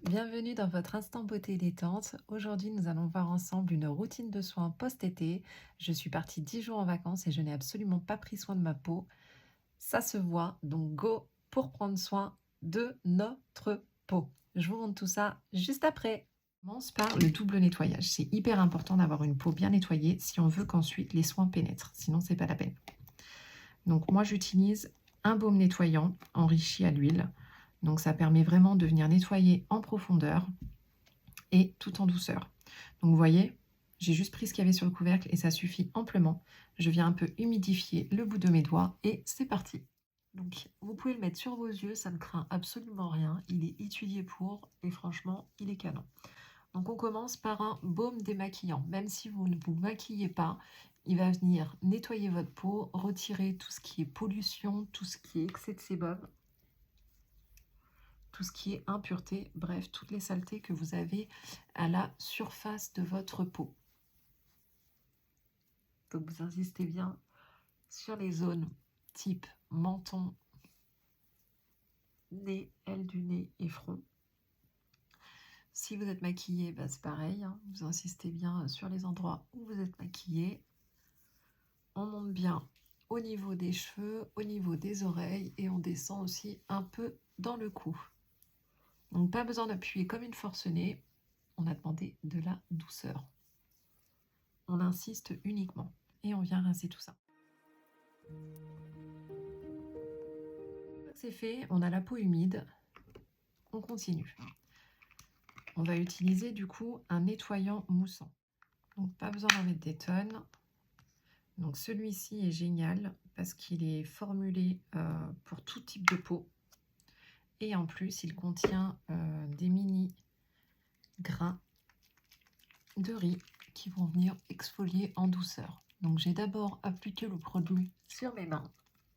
Bienvenue dans votre instant beauté détente. Aujourd'hui, nous allons voir ensemble une routine de soins post-été. Je suis partie 10 jours en vacances et je n'ai absolument pas pris soin de ma peau. Ça se voit, donc go pour prendre soin de notre peau. Je vous montre tout ça juste après. On commence par le double nettoyage. C'est hyper important d'avoir une peau bien nettoyée si on veut qu'ensuite les soins pénètrent. Sinon, c'est pas la peine. Donc moi, j'utilise un baume nettoyant enrichi à l'huile. Donc ça permet vraiment de venir nettoyer en profondeur et tout en douceur. Donc vous voyez, j'ai juste pris ce qu'il y avait sur le couvercle et ça suffit amplement. Je viens un peu humidifier le bout de mes doigts et c'est parti. Donc vous pouvez le mettre sur vos yeux, ça ne craint absolument rien. Il est étudié pour et franchement, il est canon. Donc on commence par un baume démaquillant. Même si vous ne vous maquillez pas, il va venir nettoyer votre peau, retirer tout ce qui est pollution, tout ce qui est excès de sébum, tout ce qui est impureté, bref, toutes les saletés que vous avez à la surface de votre peau. Donc vous insistez bien sur les zones type menton, nez, aile du nez et front. Si vous êtes maquillé, bah c'est pareil, hein, vous insistez bien sur les endroits où vous êtes maquillé. On monte bien au niveau des cheveux, au niveau des oreilles et on descend aussi un peu dans le cou. Donc pas besoin d'appuyer comme une forcenée, on a demandé de la douceur. On insiste uniquement et on vient rincer tout ça. C'est fait, on a la peau humide, on continue. On va utiliser du coup un nettoyant moussant. Donc pas besoin d'en mettre des tonnes. Donc celui-ci est génial parce qu'il est formulé pour tout type de peau. Et en plus, il contient des mini grains de riz qui vont venir exfolier en douceur. Donc j'ai d'abord appliqué le produit sur mes mains.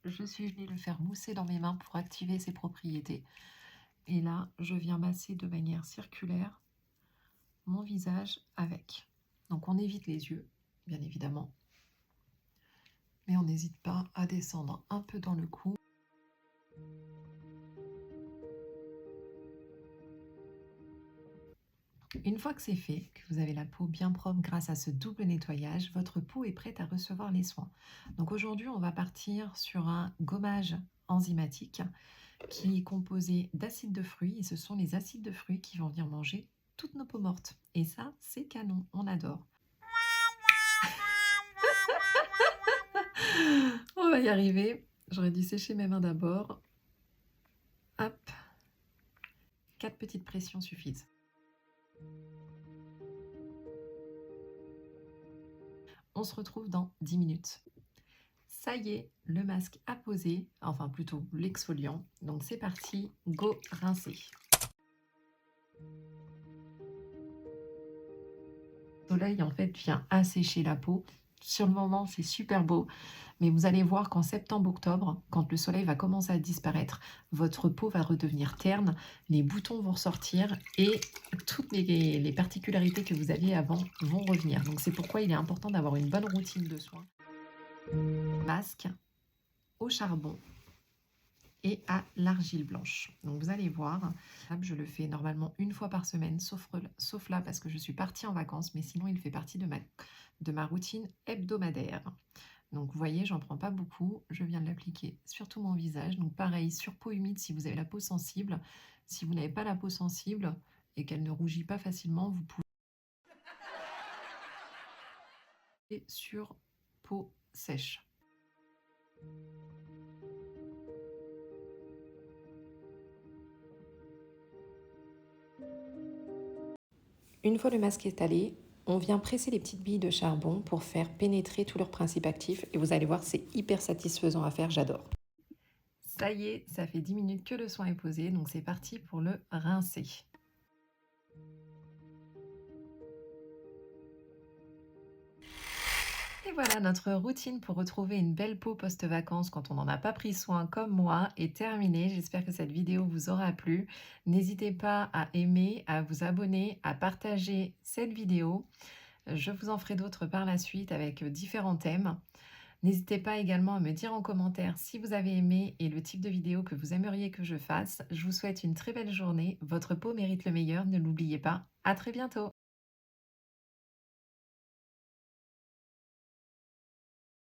Je suis venue le faire mousser dans mes mains pour activer ses propriétés. Et là, je viens masser de manière circulaire mon visage avec. Donc on évite les yeux, bien évidemment. Mais on n'hésite pas à descendre un peu dans le cou. Une fois que c'est fait, que vous avez la peau bien propre grâce à ce double nettoyage, votre peau est prête à recevoir les soins. Donc aujourd'hui, on va partir sur un gommage enzymatique qui est composé d'acides de fruits. Et ce sont les acides de fruits qui vont venir manger toutes nos peaux mortes. Et ça, c'est canon, on adore. On va y arriver. J'aurais dû sécher mes mains d'abord. Hop. 4 petites pressions suffisent. On se retrouve dans 10 minutes. Ça y est, le masque a posé, enfin plutôt l'exfoliant. Donc c'est parti, go rincer. Le soleil en fait vient assécher la peau. Sur le moment, c'est super beau, mais vous allez voir qu'en septembre-octobre, quand le soleil va commencer à disparaître, votre peau va redevenir terne, les boutons vont ressortir et toutes les particularités que vous aviez avant vont revenir. Donc c'est pourquoi il est important d'avoir une bonne routine de soins. Masque au charbon et à l'argile blanche. Donc vous allez voir, je le fais normalement une fois par semaine, sauf là parce que je suis partie en vacances, mais sinon il fait partie de ma routine hebdomadaire. Donc vous voyez, j'en prends pas beaucoup, je viens de l'appliquer sur tout mon visage. Donc pareil, sur peau humide si vous avez la peau sensible. Si vous n'avez pas la peau sensible et qu'elle ne rougit pas facilement, vous pouvez sur peau sèche. Une fois le masque étalé, on vient presser les petites billes de charbon pour faire pénétrer tous leurs principes actifs et vous allez voir, c'est hyper satisfaisant à faire, j'adore. Ça y est, ça fait 10 minutes que le soin est posé, donc c'est parti pour le rincer. Et voilà, notre routine pour retrouver une belle peau post-vacances quand on n'en a pas pris soin comme moi est terminée. J'espère que cette vidéo vous aura plu. N'hésitez pas à aimer, à vous abonner, à partager cette vidéo. Je vous en ferai d'autres par la suite avec différents thèmes. N'hésitez pas également à me dire en commentaire si vous avez aimé et le type de vidéo que vous aimeriez que je fasse. Je vous souhaite une très belle journée. Votre peau mérite le meilleur, ne l'oubliez pas. À très bientôt.